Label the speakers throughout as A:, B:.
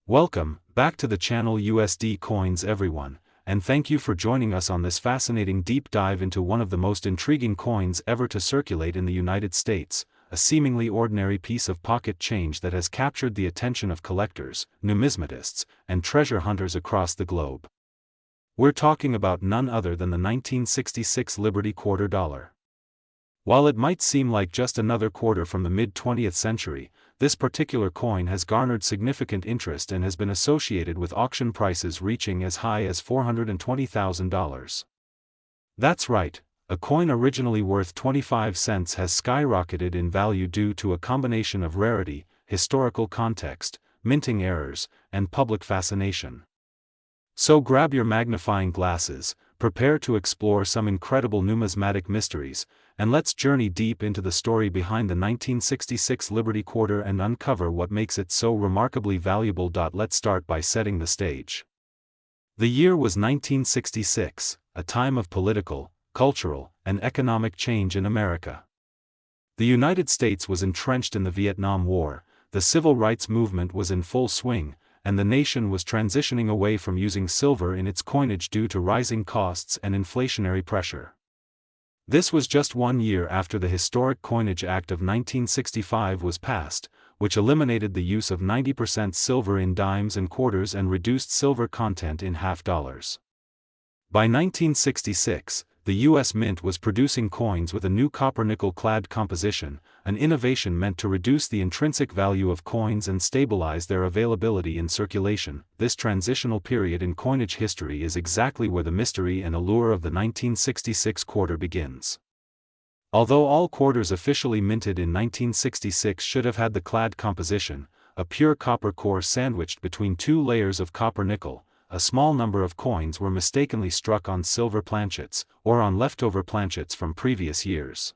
A: Welcome back to the channel USD Coins everyone, and thank you for joining us on this fascinating deep dive into one of the most intriguing coins ever to circulate in the United States, a seemingly ordinary piece of pocket change that has captured the attention of collectors, numismatists, and treasure hunters across the globe. We're talking about none other than the 1966 Liberty Quarter Dollar. While it might seem like just another quarter from the mid-20th century, this particular coin has garnered significant interest and has been associated with auction prices reaching as high as $420,000. That's right, a coin originally worth 25 cents has skyrocketed in value due to a combination of rarity, historical context, minting errors, and public fascination. So grab your magnifying glasses, prepare to explore some incredible numismatic mysteries, and let's journey deep into the story behind the 1966 Liberty Quarter and uncover what makes it so remarkably valuable. Let's start by setting the stage. The year was 1966, a time of political, cultural, and economic change in America. The United States was entrenched in the Vietnam War, the civil rights movement was in full swing, and the nation was transitioning away from using silver in its coinage due to rising costs and inflationary pressure. This was just 1 year after the historic Coinage Act of 1965 was passed, which eliminated the use of 90% silver in dimes and quarters and reduced silver content in half dollars. By 1966, the U.S. Mint was producing coins with a new copper-nickel clad composition, an innovation meant to reduce the intrinsic value of coins and stabilize their availability in circulation. This transitional period in coinage history is exactly where the mystery and allure of the 1966 quarter begins. Although all quarters officially minted in 1966 should have had the clad composition, a pure copper core sandwiched between two layers of copper-nickel, a small number of coins were mistakenly struck on silver planchets, or on leftover planchets from previous years.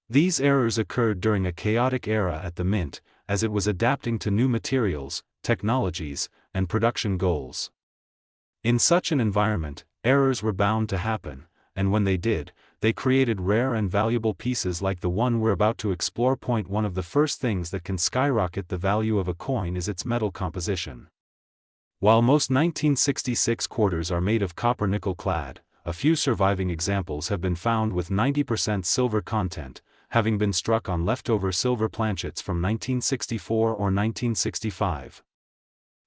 A: These errors occurred during a chaotic era at the Mint, as it was adapting to new materials, technologies, and production goals. In such an environment, errors were bound to happen, and when they did, they created rare and valuable pieces like the one we're about to explore. One of the first things that can skyrocket the value of a coin is its metal composition. While most 1966 quarters are made of copper-nickel clad, a few surviving examples have been found with 90% silver content, having been struck on leftover silver planchets from 1964 or 1965.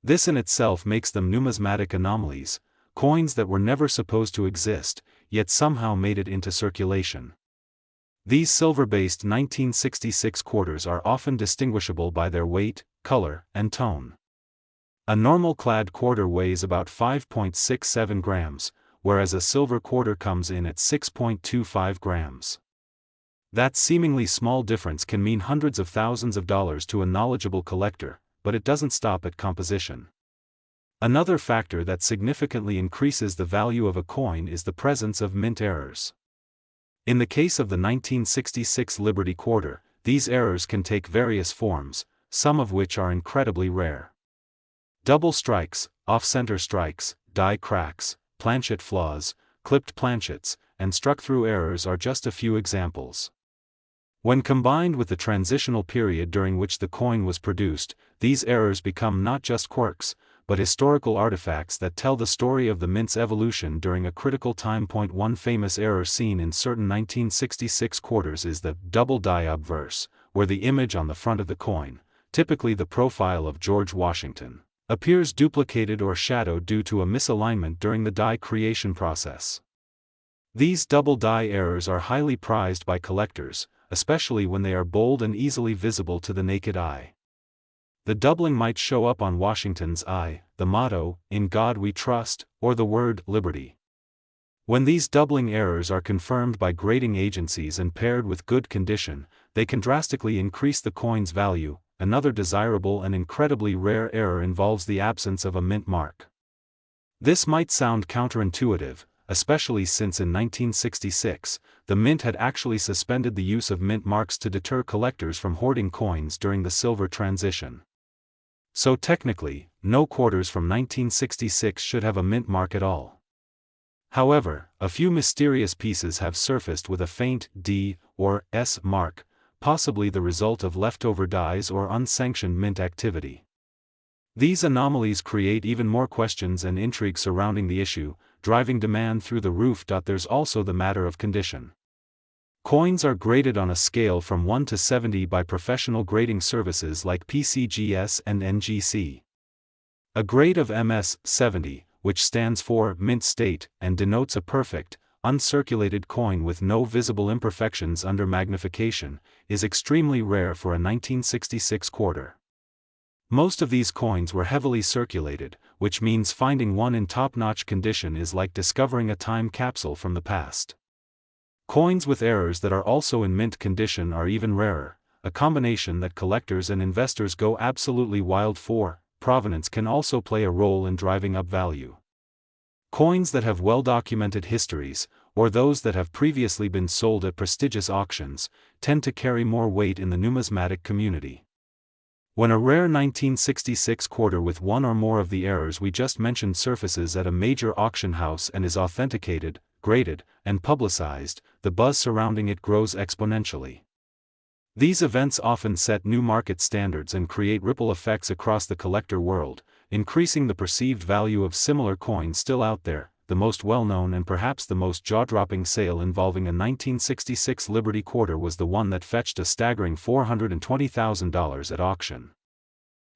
A: This in itself makes them numismatic anomalies, coins that were never supposed to exist, yet somehow made it into circulation. These silver-based 1966 quarters are often distinguishable by their weight, color, and tone. A normal clad quarter weighs about 5.67 grams, whereas a silver quarter comes in at 6.25 grams. That seemingly small difference can mean hundreds of thousands of dollars to a knowledgeable collector, but it doesn't stop at composition. Another factor that significantly increases the value of a coin is the presence of mint errors. In the case of the 1966 Liberty Quarter, these errors can take various forms, some of which are incredibly rare. Double strikes, off-center strikes, die cracks, planchet flaws, clipped planchets, and struck-through errors are just a few examples. When combined with the transitional period during which the coin was produced, these errors become not just quirks, but historical artifacts that tell the story of the Mint's evolution during a critical time. One famous error seen in certain 1966 quarters is the double die obverse, where the image on the front of the coin, typically the profile of George Washington, appears duplicated or shadowed due to a misalignment during the die creation process. These double die errors are highly prized by collectors, especially when they are bold and easily visible to the naked eye. The doubling might show up on Washington's eye, the motto, "In God We Trust," or the word "Liberty." When these doubling errors are confirmed by grading agencies and paired with good condition, they can drastically increase the coin's value. Another desirable and incredibly rare error involves the absence of a mint mark. This might sound counterintuitive, especially since in 1966, the Mint had actually suspended the use of mint marks to deter collectors from hoarding coins during the silver transition. So technically, no quarters from 1966 should have a mint mark at all. However, a few mysterious pieces have surfaced with a faint D or S mark, possibly the result of leftover dies or unsanctioned mint activity. These anomalies create even more questions and intrigue surrounding the issue, driving demand through the roof. There's also the matter of condition. Coins are graded on a scale from 1 to 70 by professional grading services like PCGS and NGC. A grade of MS 70, which stands for mint state and denotes a perfect, uncirculated coin with no visible imperfections under magnification, is extremely rare for a 1966 quarter. Most of these coins were heavily circulated, which means finding one in top-notch condition is like discovering a time capsule from the past. Coins with errors that are also in mint condition are even rarer, a combination that collectors and investors go absolutely wild for. Provenance can also play a role in driving up value. Coins that have well-documented histories, or those that have previously been sold at prestigious auctions, tend to carry more weight in the numismatic community. When a rare 1966 quarter with one or more of the errors we just mentioned surfaces at a major auction house and is authenticated, graded, and publicized, the buzz surrounding it grows exponentially. These events often set new market standards and create ripple effects across the collector world, increasing the perceived value of similar coins still out there. The most well-known and perhaps the most jaw-dropping sale involving a 1966 Liberty quarter was the one that fetched a staggering $420,000 at auction.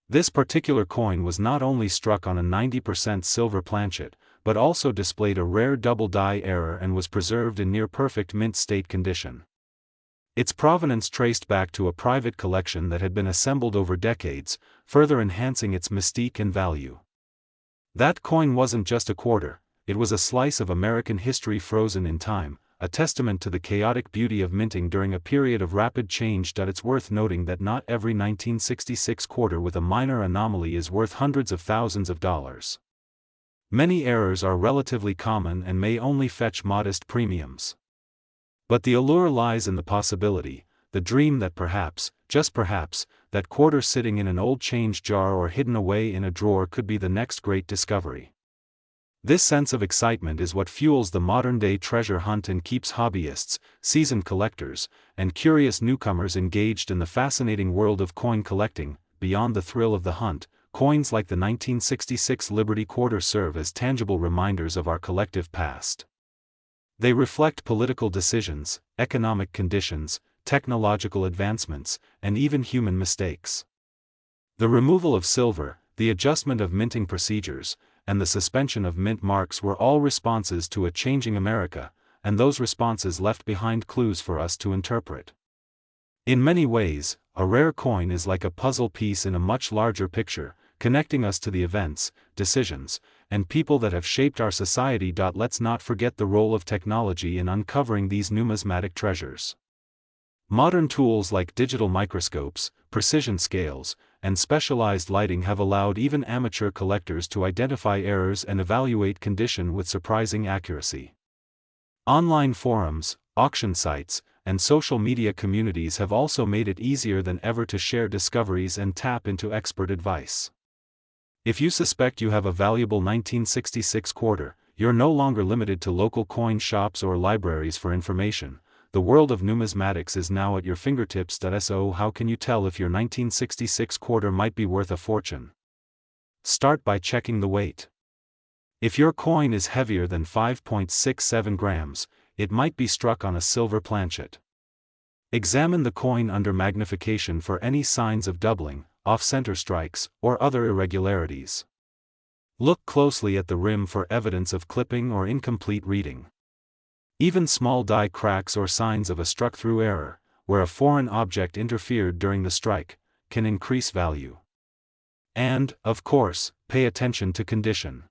A: This particular coin was not only struck on a 90% silver planchet, but also displayed a rare double die error and was preserved in near-perfect mint state condition. Its provenance traced back to a private collection that had been assembled over decades, further enhancing its mystique and value. That coin wasn't just a quarter, it was a slice of American history frozen in time, a testament to the chaotic beauty of minting during a period of rapid change. It's worth noting that not every 1966 quarter with a minor anomaly is worth hundreds of thousands of dollars. Many errors are relatively common and may only fetch modest premiums. But the allure lies in the possibility, the dream that perhaps, just perhaps, that quarter sitting in an old change jar or hidden away in a drawer could be the next great discovery. This sense of excitement is what fuels the modern-day treasure hunt and keeps hobbyists, seasoned collectors, and curious newcomers engaged in the fascinating world of coin collecting. Beyond the thrill of the hunt, coins like the 1966 Liberty quarter serve as tangible reminders of our collective past. They reflect political decisions, economic conditions, technological advancements, and even human mistakes. The removal of silver, the adjustment of minting procedures, and the suspension of mint marks were all responses to a changing America, and those responses left behind clues for us to interpret. In many ways, a rare coin is like a puzzle piece in a much larger picture, connecting us to the events, decisions, and people that have shaped our society. Let's not forget the role of technology in uncovering these numismatic treasures. Modern tools like digital microscopes, precision scales, and specialized lighting have allowed even amateur collectors to identify errors and evaluate condition with surprising accuracy. Online forums, auction sites, and social media communities have also made it easier than ever to share discoveries and tap into expert advice. If you suspect you have a valuable 1966 quarter, you're no longer limited to local coin shops or libraries for information. The world of numismatics is now at your fingertips. So how can you tell if your 1966 quarter might be worth a fortune? Start by checking the weight. If your coin is heavier than 5.67 grams, it might be struck on a silver planchet. Examine the coin under magnification for any signs of doubling, off-center strikes, or other irregularities. Look closely at the rim for evidence of clipping or incomplete reading. Even small die cracks or signs of a struck-through error, where a foreign object interfered during the strike, can increase value. And, of course, pay attention to condition.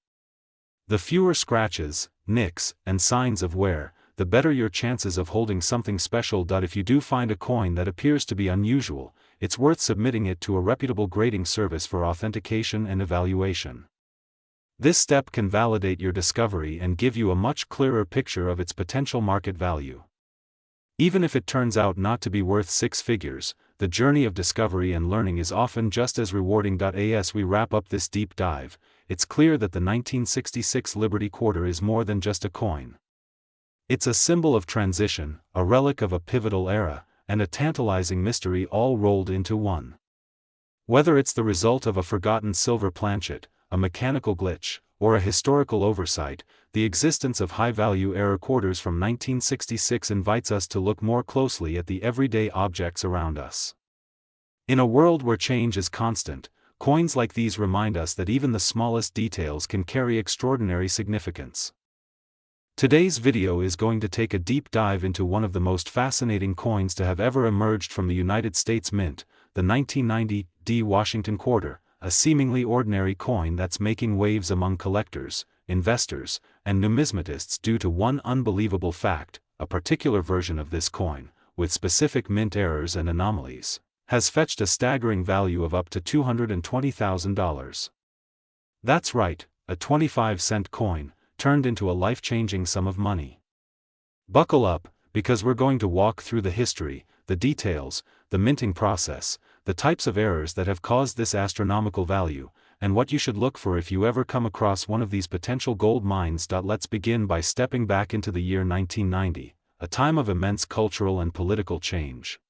A: The fewer scratches, nicks, and signs of wear, the better your chances of holding something special. If you do find a coin that appears to be unusual, it's worth submitting it to a reputable grading service for authentication and evaluation. This step can validate your discovery and give you a much clearer picture of its potential market value. Even if it turns out not to be worth six figures, the journey of discovery and learning is often just as rewarding. As we wrap up this deep dive, it's clear that the 1966 Liberty quarter is more than just a coin. It's a symbol of transition, a relic of a pivotal era, and a tantalizing mystery all rolled into one. Whether it's the result of a forgotten silver planchet, a mechanical glitch, or a historical oversight, the existence of high-value error quarters from 1966 invites us to look more closely at the everyday objects around us. In a world where change is constant, coins like these remind us that even the smallest details can carry extraordinary significance. Today's video is going to take a deep dive into one of the most fascinating coins to have ever emerged from the United States Mint, the 1990 D Washington Quarter, a seemingly ordinary coin that's making waves among collectors, investors, and numismatists due to one unbelievable fact: a particular version of this coin, with specific mint errors and anomalies, has fetched a staggering value of up to $220,000. That's right, a 25-cent coin, turned into a life-changing sum of money. Buckle up, because we're going to walk through the history, the details, the minting process, the types of errors that have caused this astronomical value, and what you should look for if you ever come across one of these potential gold mines. Let's begin by stepping back into the year 1990, a time of immense cultural and political change.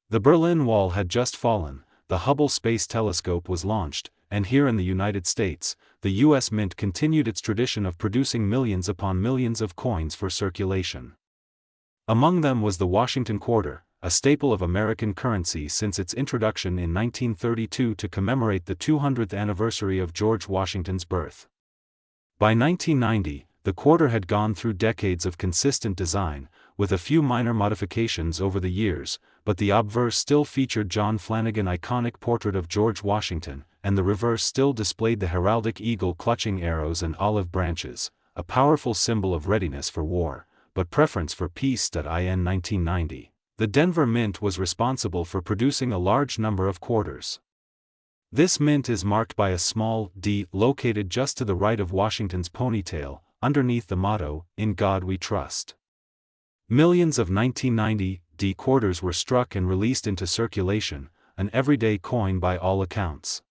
A: The Berlin Wall had just fallen, the Hubble Space Telescope was launched, and here in the United States, the U.S. Mint continued its tradition of producing millions upon millions of coins for circulation. Among them was the Washington Quarter, a staple of American currency since its introduction in 1932 to commemorate the 200th anniversary of George Washington's birth. By 1990, the quarter had gone through decades of consistent design, with a few minor modifications over the years, but the obverse still featured John Flanagan's iconic portrait of George Washington, and the reverse still displayed the heraldic eagle clutching arrows and olive branches, a powerful symbol of readiness for war, but preference for peace. In 1990, the Denver Mint was responsible for producing a large number of quarters. This mint is marked by a small D located just to the right of Washington's ponytail, underneath the motto, "In God We Trust." Millions of 1990 D quarters were struck and released into circulation, an everyday coin by all accounts.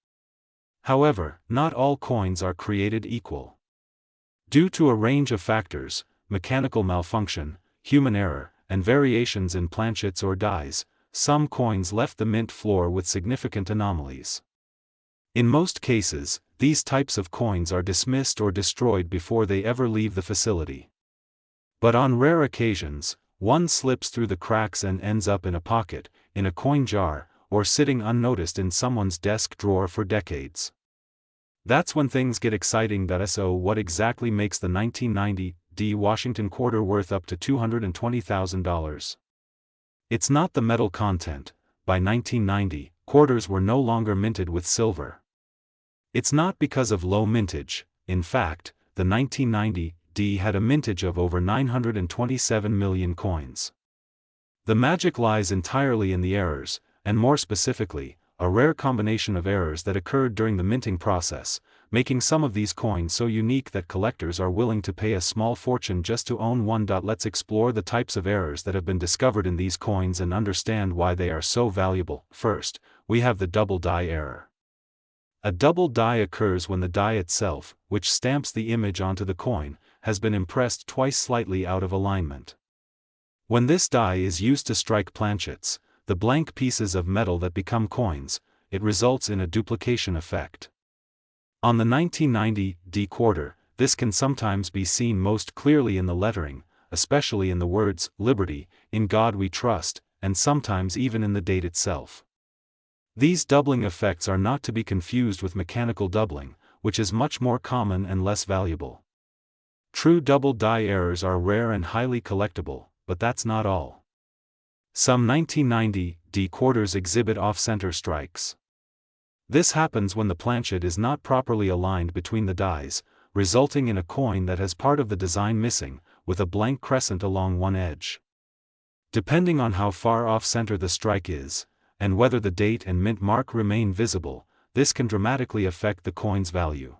A: However, not all coins are created equal. Due to a range of factors, mechanical malfunction, human error, and variations in planchets or dies, some coins left the mint floor with significant anomalies. In most cases, these types of coins are dismissed or destroyed before they ever leave the facility. But on rare occasions, one slips through the cracks and ends up in a pocket, in a coin jar, or sitting unnoticed in someone's desk drawer for decades. That's when things get exciting. So what exactly makes the 1990 D Washington Quarter worth up to $220,000? It's not the metal content. By 1990, quarters were no longer minted with silver. It's not because of low mintage. In fact, the 1990 D had a mintage of over 927 million coins. The magic lies entirely in the errors, and more specifically, a rare combination of errors that occurred during the minting process, making some of these coins so unique that collectors are willing to pay a small fortune just to own one. Let's explore the types of errors that have been discovered in these coins and understand why they are so valuable. First, we have the double die error. A double die occurs when the die itself, which stamps the image onto the coin, has been impressed twice slightly out of alignment. When this die is used to strike planchets, the blank pieces of metal that become coins, it results in a duplication effect. On the 1990 D quarter, this can sometimes be seen most clearly in the lettering, especially in the words, "Liberty, in God We Trust," and sometimes even in the date itself. These doubling effects are not to be confused with mechanical doubling, which is much more common and less valuable. True double die errors are rare and highly collectible, but that's not all. Some 1990 D quarters exhibit off-center strikes. This happens when the planchet is not properly aligned between the dies, resulting in a coin that has part of the design missing, with a blank crescent along one edge. Depending on how far off-center the strike is, and whether the date and mint mark remain visible, this can dramatically affect the coin's value.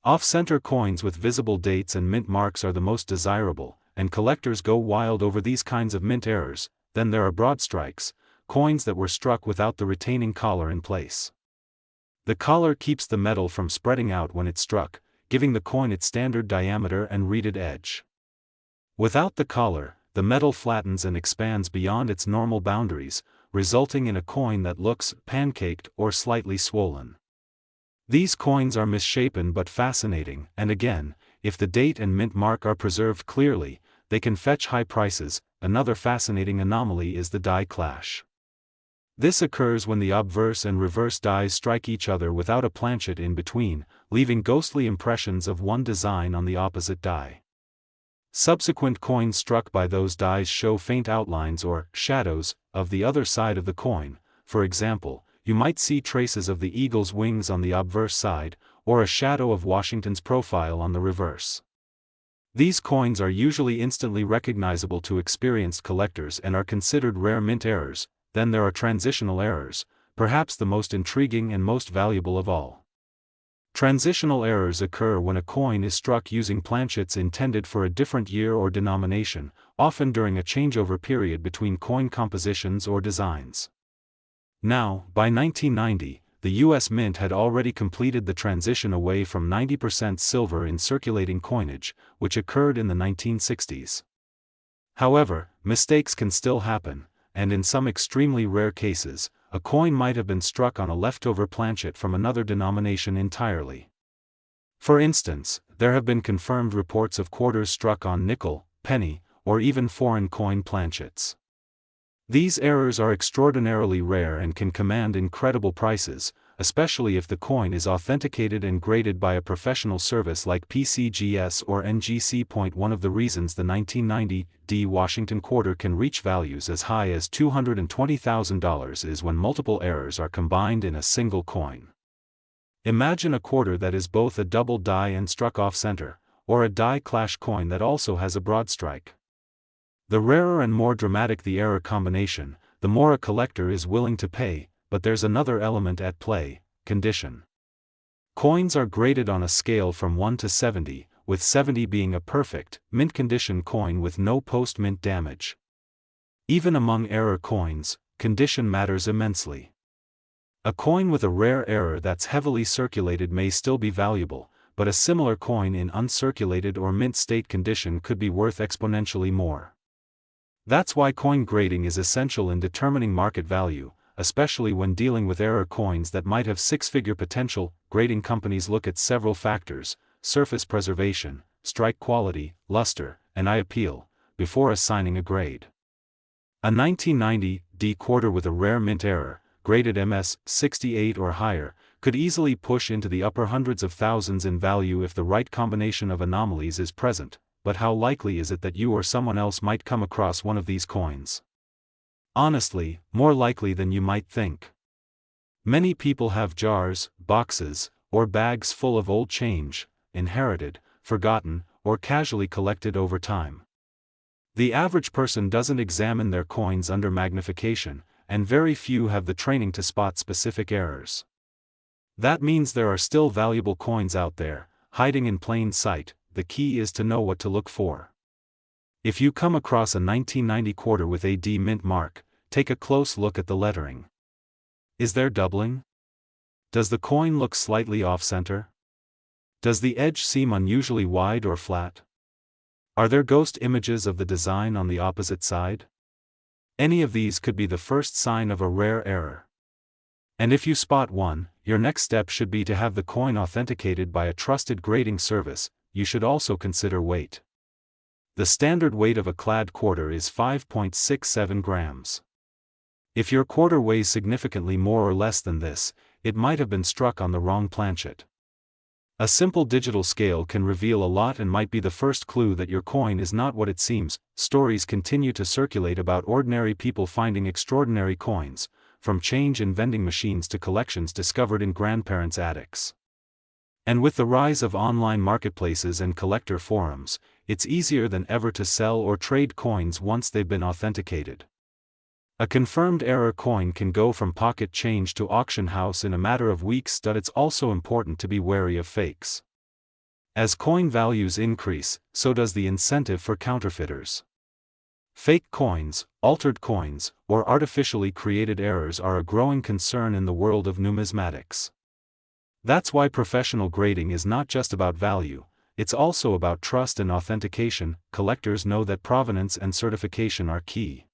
A: Off-center coins with visible dates and mint marks are the most desirable, and collectors go wild over these kinds of mint errors. Then there are broad strikes, coins that were struck without the retaining collar in place. The collar keeps the metal from spreading out when it's struck, giving the coin its standard diameter and reeded edge. Without the collar, the metal flattens and expands beyond its normal boundaries, resulting in a coin that looks pancaked or slightly swollen. These coins are misshapen but fascinating, and again, if the date and mint mark are preserved clearly, they can fetch high prices. Another fascinating anomaly is the die clash. This occurs when the obverse and reverse dies strike each other without a planchet in between, leaving ghostly impressions of one design on the opposite die. Subsequent coins struck by those dies show faint outlines or shadows of the other side of the coin. For example, you might see traces of the eagle's wings on the obverse side, or a shadow of Washington's profile on the reverse. These coins are usually instantly recognizable to experienced collectors and are considered rare mint errors. Then there are transitional errors, perhaps the most intriguing and most valuable of all. Transitional errors occur when a coin is struck using planchets intended for a different year or denomination, often during a changeover period between coin compositions or designs. Now, by 1990, the U.S. Mint had already completed the transition away from 90% silver in circulating coinage, which occurred in the 1960s. However, mistakes can still happen, and in some extremely rare cases, a coin might have been struck on a leftover planchet from another denomination entirely. For instance, there have been confirmed reports of quarters struck on nickel, penny, or even foreign coin planchets. These errors are extraordinarily rare and can command incredible prices, especially if the coin is authenticated and graded by a professional service like PCGS or NGC. One of the reasons the 1990 D Washington quarter can reach values as high as $220,000 is when multiple errors are combined in a single coin. Imagine a quarter that is both a double die and struck off-center, or a die clash coin that also has a broad strike. The rarer and more dramatic the error combination, the more a collector is willing to pay, but there's another element at play: condition. Coins are graded on a scale from 1 to 70, with 70 being a perfect, mint condition coin with no post-mint damage. Even among error coins, condition matters immensely. A coin with a rare error that's heavily circulated may still be valuable, but a similar coin in uncirculated or mint state condition could be worth exponentially more. That's why coin grading is essential in determining market value, especially when dealing with error coins that might have six-figure potential. Grading companies look at several factors: surface preservation, strike quality, luster, and eye appeal, before assigning a grade. A 1990 D quarter with a rare mint error, graded MS 68 or higher, could easily push into the upper hundreds of thousands in value if the right combination of anomalies is present. But how likely is it that you or someone else might come across one of these coins? Honestly, more likely than you might think. Many people have jars, boxes, or bags full of old change, inherited, forgotten, or casually collected over time. The average person doesn't examine their coins under magnification, and very few have the training to spot specific errors. That means there are still valuable coins out there, hiding in plain sight. The key is to know what to look for. If you come across a 1990 quarter with a D mint mark, take a close look at the lettering. Is there doubling? Does the coin look slightly off-center? Does the edge seem unusually wide or flat? Are there ghost images of the design on the opposite side? Any of these could be the first sign of a rare error. And if you spot one, your next step should be to have the coin authenticated by a trusted grading service. You should also consider weight. The standard weight of a clad quarter is 5.67 grams. If your quarter weighs significantly more or less than this, it might have been struck on the wrong planchet. A simple digital scale can reveal a lot and might be the first clue that your coin is not what it seems. Stories continue to circulate about ordinary people finding extraordinary coins, from change in vending machines to collections discovered in grandparents' attics. And with the rise of online marketplaces and collector forums, it's easier than ever to sell or trade coins once they've been authenticated. A confirmed error coin can go from pocket change to auction house in a matter of weeks. It's also important to be wary of fakes. As coin values increase, so does the incentive for counterfeiters. Fake coins, altered coins, or artificially created errors are a growing concern in the world of numismatics. That's why professional grading is not just about value, it's also about trust and authentication. Collectors know that provenance and certification are key.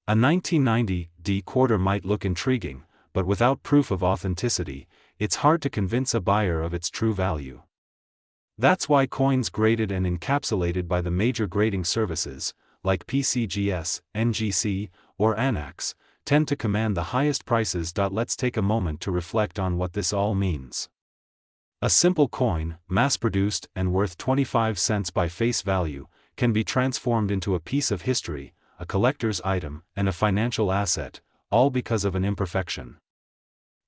A: A 1990 D quarter might look intriguing, but without proof of authenticity, it's hard to convince a buyer of its true value. That's why coins graded and encapsulated by the major grading services, like PCGS, NGC, or ANAX, tend to command the highest prices. Let's take a moment to reflect on what this all means. A simple coin, mass-produced and worth 25 cents by face value, can be transformed into a piece of history, a collector's item, and a financial asset, all because of an imperfection.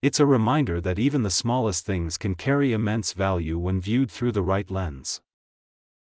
A: It's a reminder that even the smallest things can carry immense value when viewed through the right lens.